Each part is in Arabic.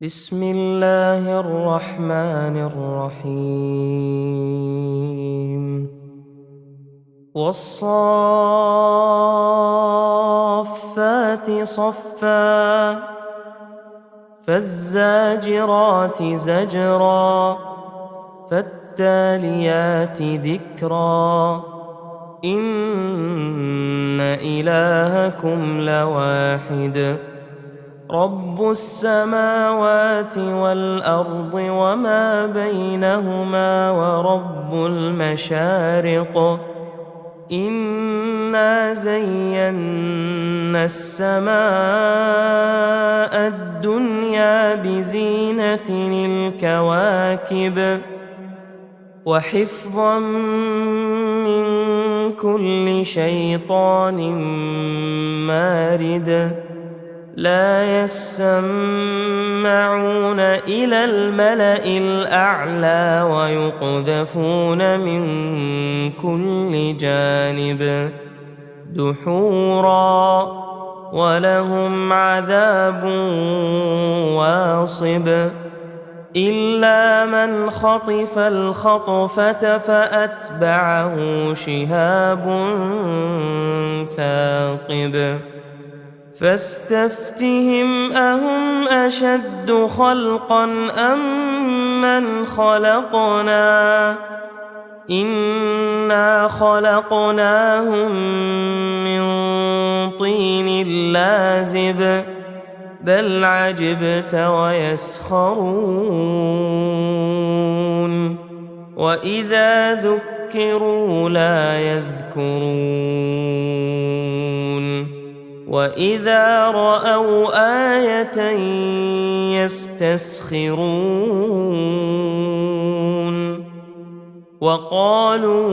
بسم الله الرحمن الرحيم والصافات صفا فالزاجرات زجرا فالتاليات ذكرا إن إلهكم لواحد رب السماوات والأرض وما بينهما ورب المشارق إنا زينا السماء الدنيا بزينة الكواكب وحفظا من كل شيطان مارد لا يسمعون إلى الملأ الأعلى ويقذفون من كل جانب دحورا ولهم عذاب واصب إلا من خطف الخطفة فأتبعه شهاب ثاقب فاستفتهم أهم أشد خلقا أم من خلقنا إنا خلقناهم من طين لازب بل عجبت ويسخرون وإذا ذكروا لا يذكرون وإذا رأوا آية يستسخرون وقالوا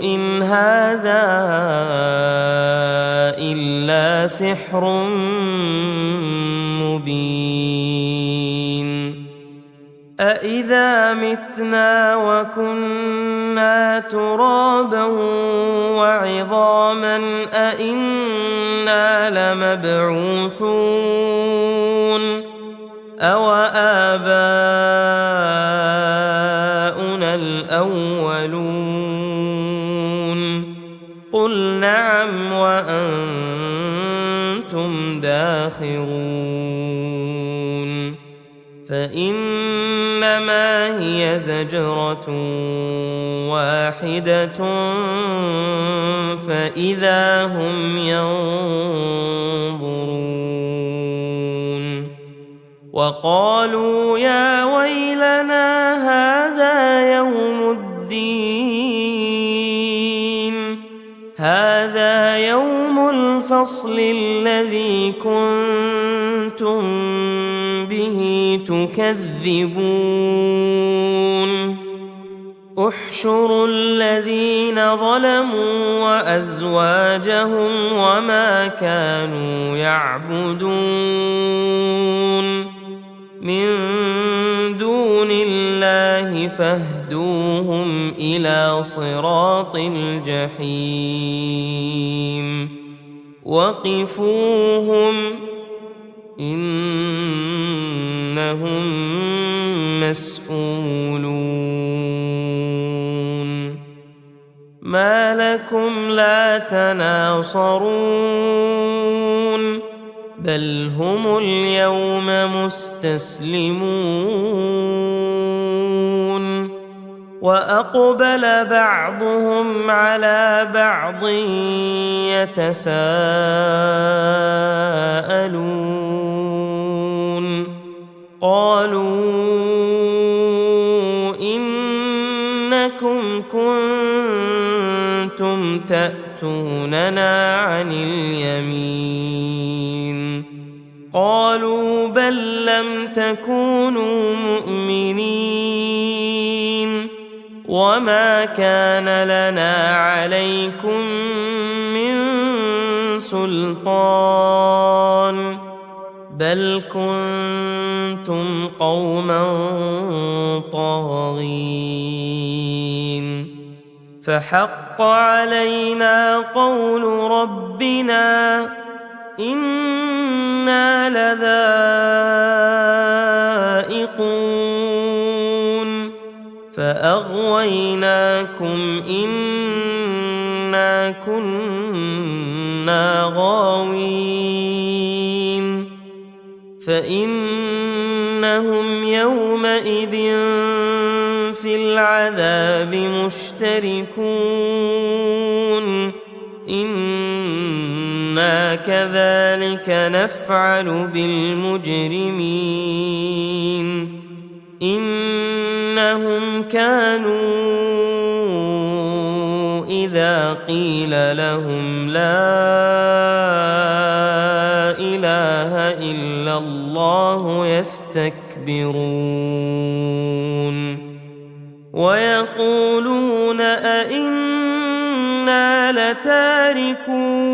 إن هذا إلا سحر مبين أإذا متنا وكنا ترابا وعظاما أإنا لمبعوثون أو آباؤنا الأولون قل نعم وأنتم داخرون فإنما هي زجرة واحدة فإذا هم ينظرون وقالوا يا ويلنا هذا يوم الدين هذا يوم الفصل الذي كنتم به تكذبون احشروا الذين ظلموا وأزواجهم وما كانوا يعبدون من دون الله فاهدوهم إلى صراط الجحيم وقفوهم إنهم مسؤولون ما لكم لا تناصرون بل هم اليوم مستسلمون وأقبل بعضهم على بعض يتساءلون قالوا إنكم كنتم تأتوننا عن اليمين قالوا بل لم تكونوا مؤمنين وما كان لنا عليكم من سلطان بل كنتم قوما طاغين فحق علينا قول ربنا إن إنا لذائقون فأغويناكم إنا كنا غاوين فإنهم يومئذ في العذاب مشتركون إنا كذلك نفعل بالمجرمين إنهم كانوا إذا قيل لهم لا إله إلا الله يستكبرون ويقولون أئنا لتاركو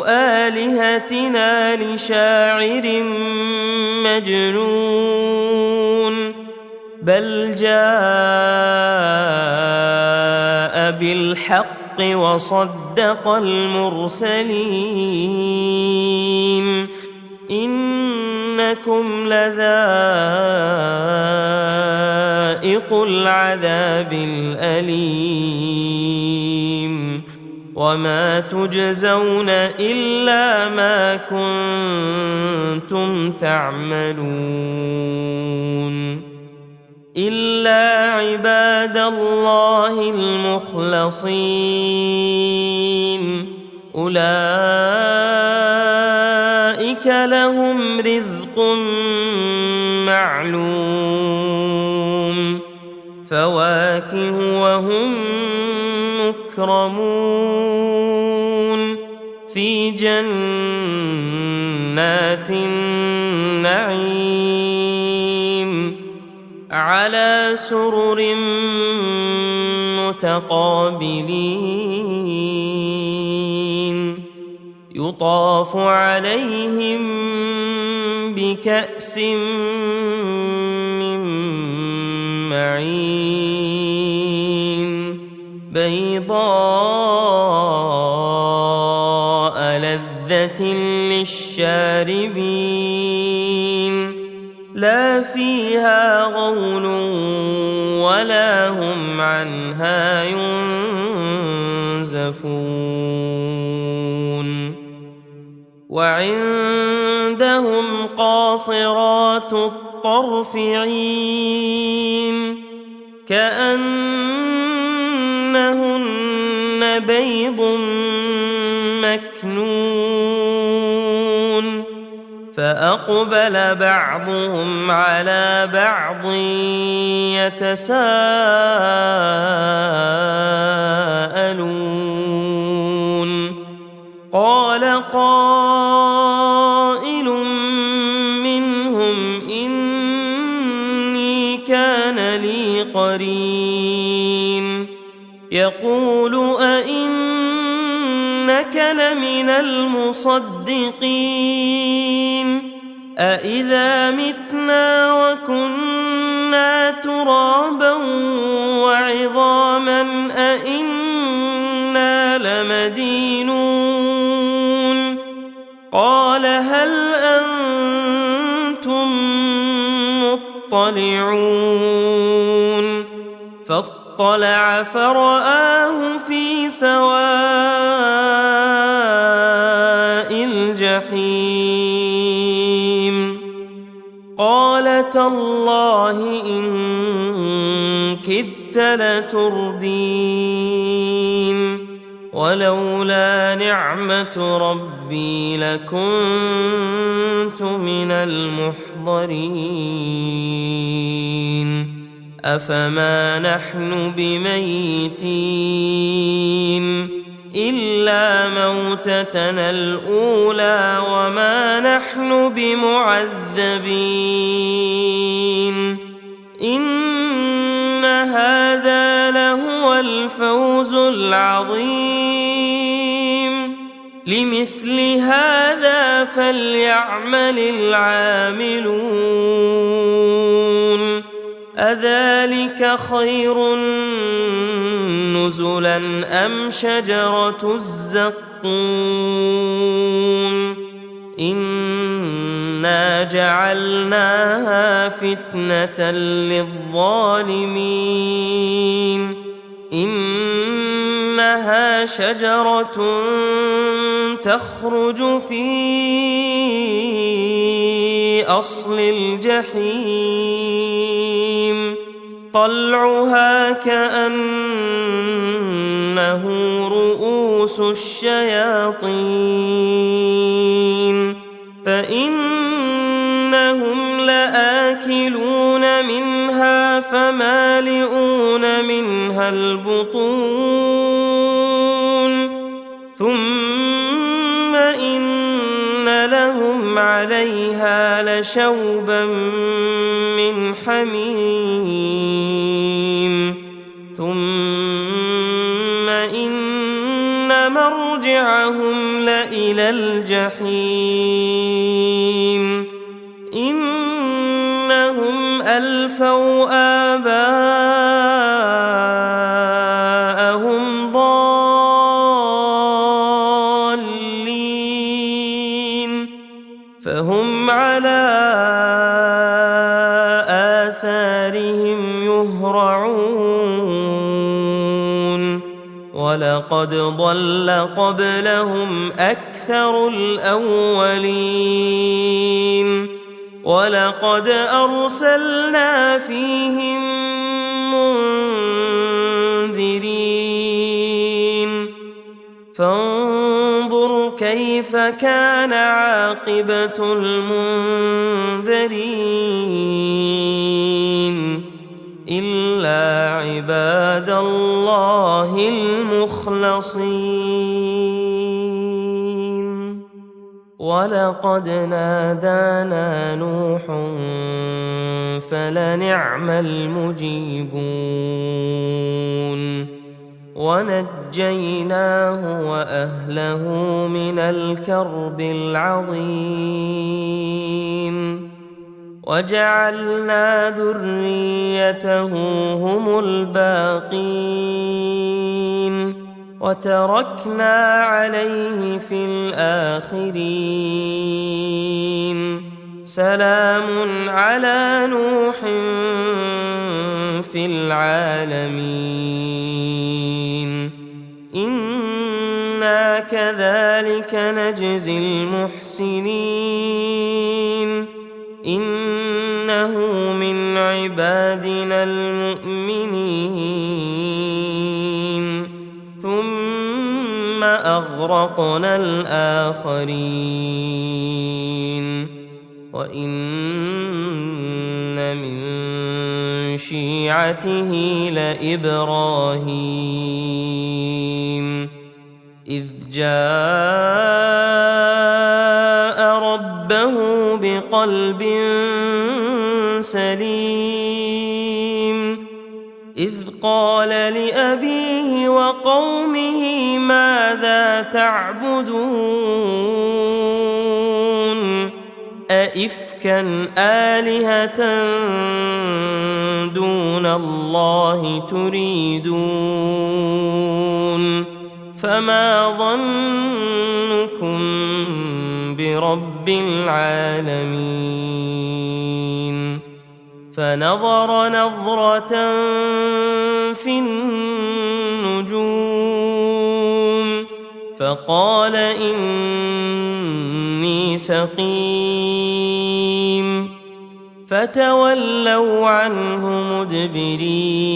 آلهتنا لشاعر مجنون بل جاء بالحق وصدق المرسلين إنكم لذائق العذاب الأليم وما تجزون إلا ما كنتم تعملون إلا عباد الله المخلصين أولئك لهم رزق معلوم فواكه وهم مكرمون في جنات النعيم على سرر متقابلين يطاف عليهم بكأس من معين بيضاء لذة للشاربين لا فيها غول ولا هم عنها ينزفون وعندهم قاصرات الطرف عين كأنهن بيض مكنون فأقبل بعضهم على بعض يتساءلون قال قائل منهم إني كان لي قرين يقول أئنك لمن المصدقين أإذا متنا وكنا ترابا وعظاما أئنا لمدينون قال هل أنتم مطلعون فاطلع فرآه في سواء الجحيم قال تالله إن كدت لتردين ولولا نعمة ربي لكنت من المحضرين أفما نحن بميتين إلا موتتنا الأولى وما نحن بمعذبين إن هذا لهو الفوز العظيم لمثل هذا فليعمل العاملون أذلك خير نزلا أم شجرة الزقوم إنا جعلناها فتنة للظالمين إنها شجرة تخرج في أصل الجحيم طلعها كأنه رؤوس الشياطين فإنهم لآكلون منها فمالئون منها البطون ثم إن لهم عليها لشوبا من حميم ثم إن مرجعهم لإلى الجحيم إنهم ألفوا آباءهم ضالين فهم على آثارهم يهرعون ولقد ضل قبلهم أكثر الأولين ولقد أرسلنا فيهم منذرين فانظر كيف كان عاقبة المنذرين إلا عباد الله المخلصين ولقد نادانا نوح فلنعم المجيبون ونجيناه وأهله من الكرب العظيم وجعلنا ذريته هم الباقين وتركنا عليه في الآخرين سلام على نوح في العالمين إنا كذلك نجزي المحسنين إنه من عبادنا المؤمنين ثم أغرقنا الآخرين وإن من شيعته لإبراهيم إذ جاء ربه بقلب سليم إذ قال لأبيه وقومه ماذا تعبدون أئفكا آلهة دون الله تريدون فما ظنكم برب العالمين فنظر نظرة في النجوم فقال إني سقيم فتولوا عنه مدبرين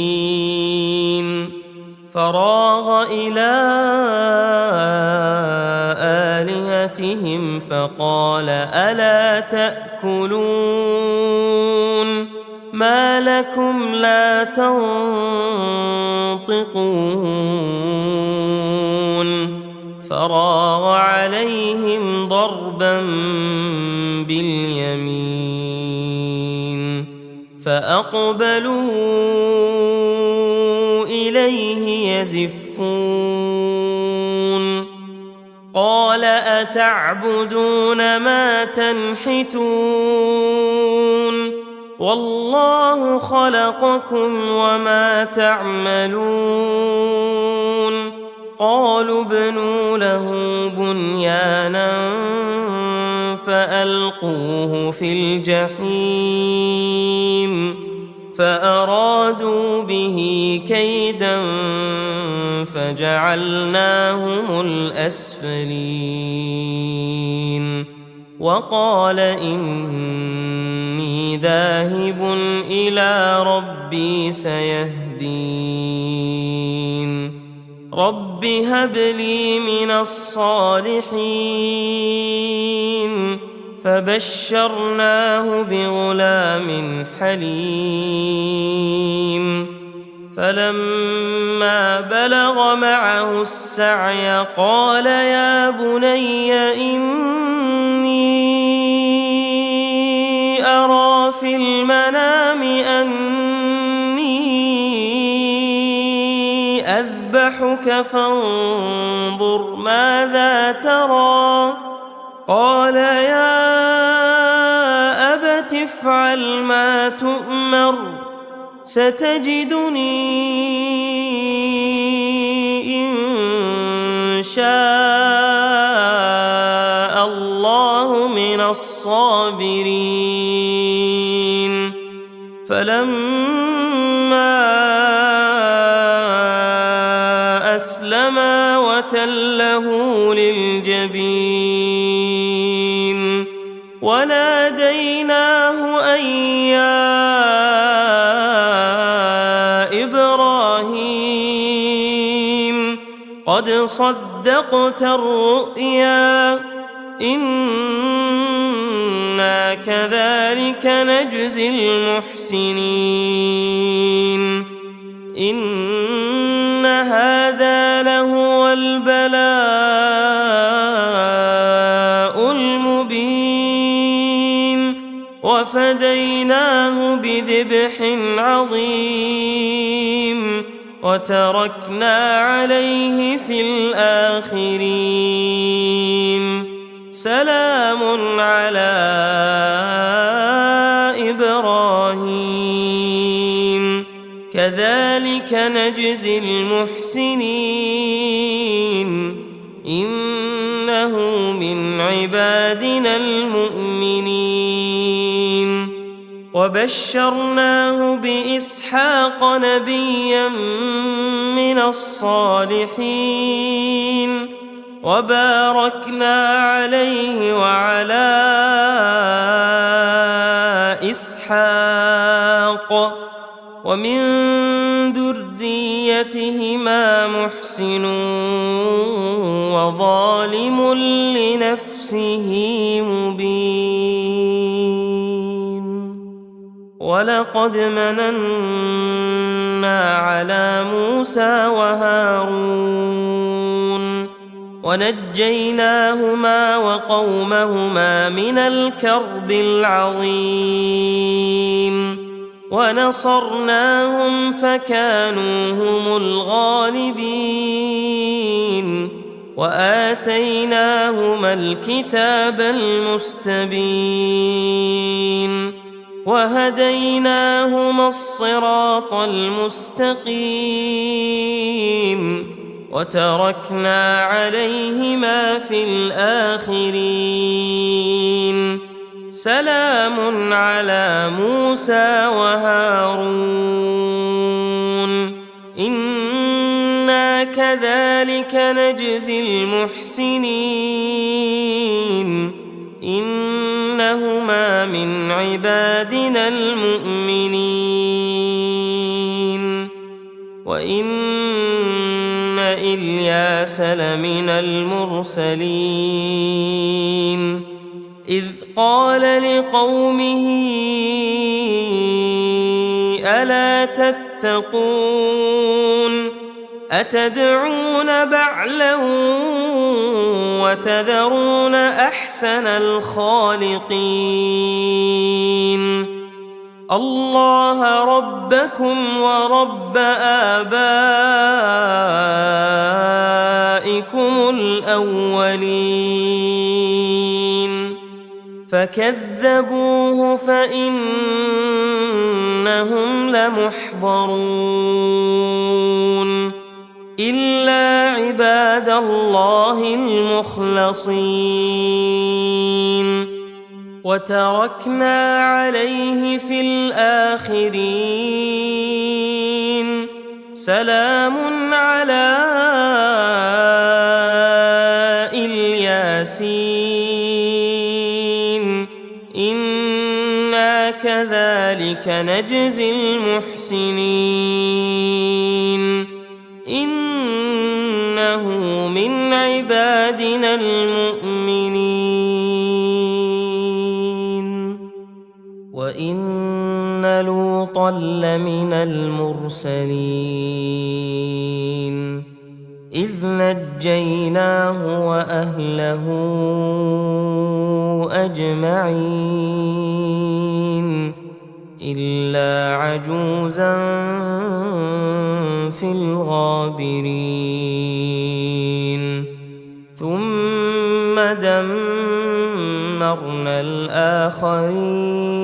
فراغ إلى آلهتهم فقال ألا تأكلون ما لكم لا تنطقون فراغ عليهم ضربا باليمين فأقبلوا إليه يزفون قال أتعبدون ما تنحتون والله خلقكم وما تعملون قالوا ابنوا له بنيانا فألقوه في الجحيم فأرادوا به كيدا فجعلناهم الأسفلين وقال إني ذاهب إلى ربي سيهدين رب هب لي من الصالحين فبشرناه بغلام حليم فلما بلغ معه السعي قال يا بني إني أرى في المنام أني أذبحك فانظر ماذا ترى قال يا أبت افعل ما تؤمر ستجدني إن شاء الله من الصابرين فلما أسلما وتله للجبين وناديناه أن يا إبراهيم قد صدقت الرؤيا إنا كذلك نجزي المحسنين إن هذا لهو البلاء المبين وفديناه بذبح عظيم وتركنا عليه في الآخرين سلام على إبراهيم كذلك نجزي المحسنين إنه من عبادنا المؤمنين وبشرناه بإسحاق نبيا من الصالحين وباركنا عليه وعلى إسحاق ومن ذريتهما محسن وظالم لنفسه مبين ولقد مننا على موسى وهارون ونجيناهما وقومهما من الكرب العظيم ونصرناهم فكانوا هم الغالبين وآتيناهما الكتاب المستبين وهديناهما الصراط المستقيم وتركنا عليهما في الآخرين سلام على موسى وهارون إنا كذلك نجزي المحسنين إنهما من عبادنا المؤمنين وإن إلياس لمن المرسلين إذ قال لقومه ألا تتقون أتدعون بعلا وتذرون أحسن الخالقين الله ربكم ورب آبائكم الأولين فكذبوه فإنهم لمحضرون إلا عباد الله المخلصين وتركنا عليه في الآخرين سلام على الياسين إنا كذلك نجزي المحسنين إنه من عبادنا المؤمنين وإن لوطا لمن المرسلين إذ نجيناه وأهله أجمعين إلا عجوزا في الغابرين ثم دمرنا الآخرين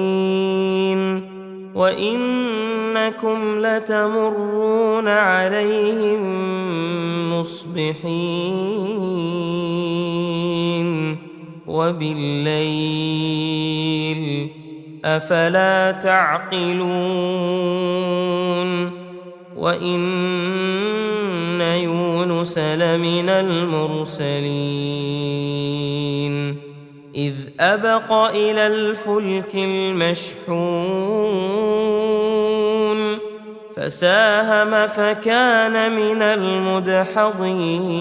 وإنكم لتمرون عليهم مصبحين وبالليل أفلا تعقلون وإن يونس لمن المرسلين إذ أبق إلى الفلك المشحون فساهم فكان من المدحضين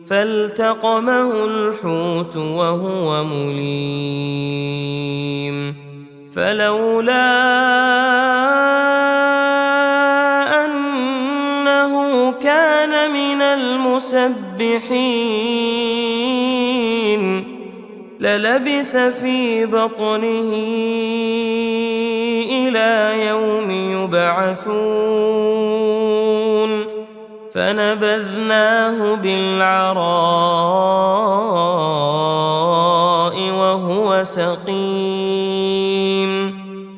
فالتقمه الحوت وهو مليم فلولا أنه كان من المسبحين للبث في بطنه إلى يوم يبعثون فنبذناه بالعراء وهو سقيم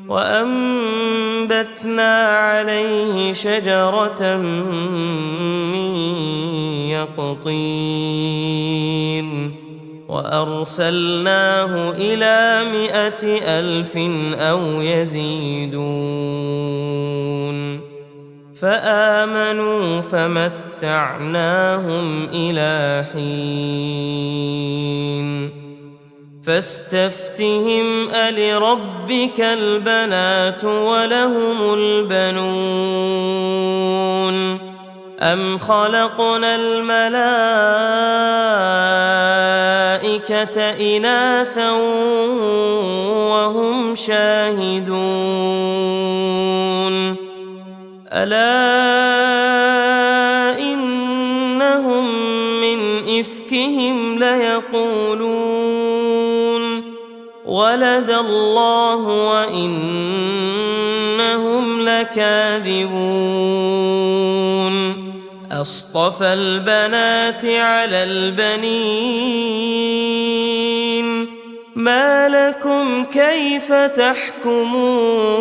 وأنبتنا عليه شجرة من يقطين وأرسلناه إلى 100,000 أو يزيدون فآمنوا فمتعناهم إلى حين فاستفتهم ألربك البنات ولهم البنون أم خلقنا الملائكة إناثا وهم شاهدون ألا إنهم من إفكهم ليقولون ولد الله وإنهم لكاذبون أصطفى البنات على البنين ما لكم كيف تحكمون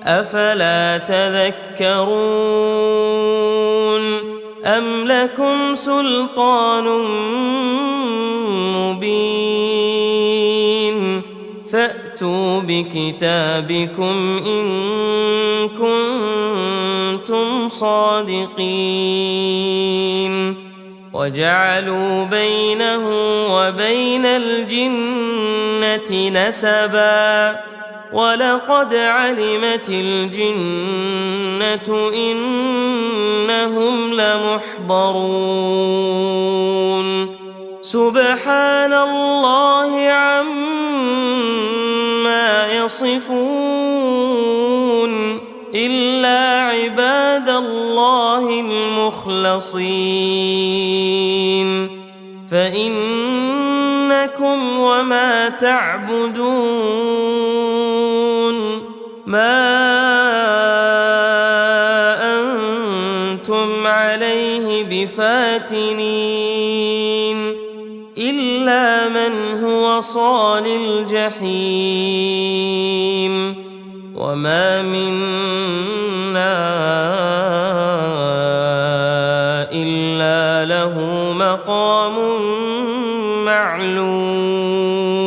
أفلا تذكرون أم لكم سلطان مبين فأتوا بكتابكم إن كنتم صادقين وجعلوا بينه وبين الجنة نسبا ولقد علمت الجنة إنهم لمحضرون سبحان الله عما يصفون إلا عباد الله المخلصين فإنكم وما تعبدون ما أنتم عليه بفاتنين إلا من هو صال الجحيم وما منا إلا له مقام معلوم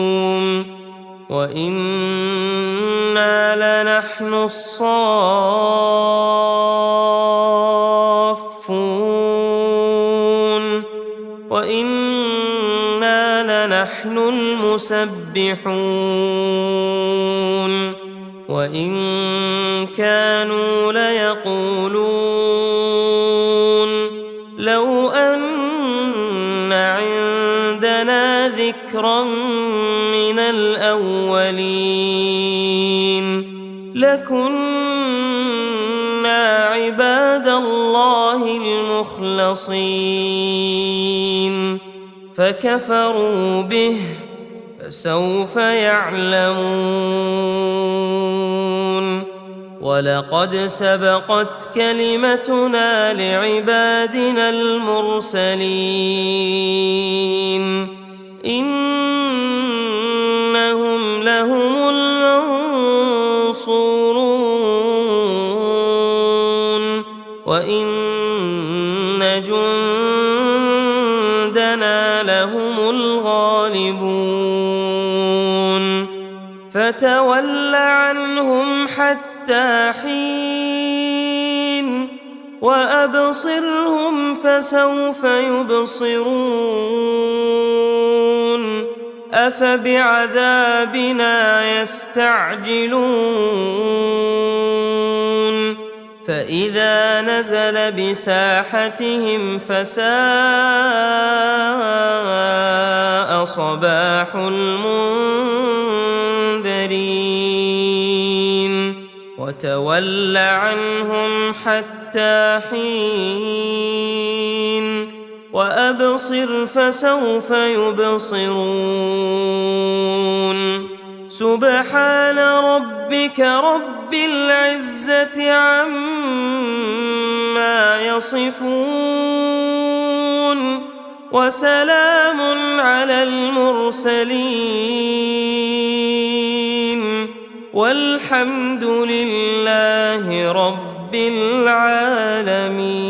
وإنا لنحن الصافون وإنا لنحن المسبحون وإن كانوا ليقولون لو أن عندنا ذكرا من الأولين لكنا عباد الله المخلصين فكفروا به فسوف يعلمون ولقد سبقت كلمتنا لعبادنا المرسلين إنهم لهم المنصورون وإن جندنا لهم الغالبون فتول عنهم حتى حين وأبصرهم فسوف يبصرون أفبعذابنا يستعجلون فإذا نزل بساحتهم فساء صباح المنذرين وتول عنهم حتى حين وأبصر فسوف يبصرون سبحان ربك رب العزة عما يصفون وسلام على المرسلين والحمد لله رب العالمين.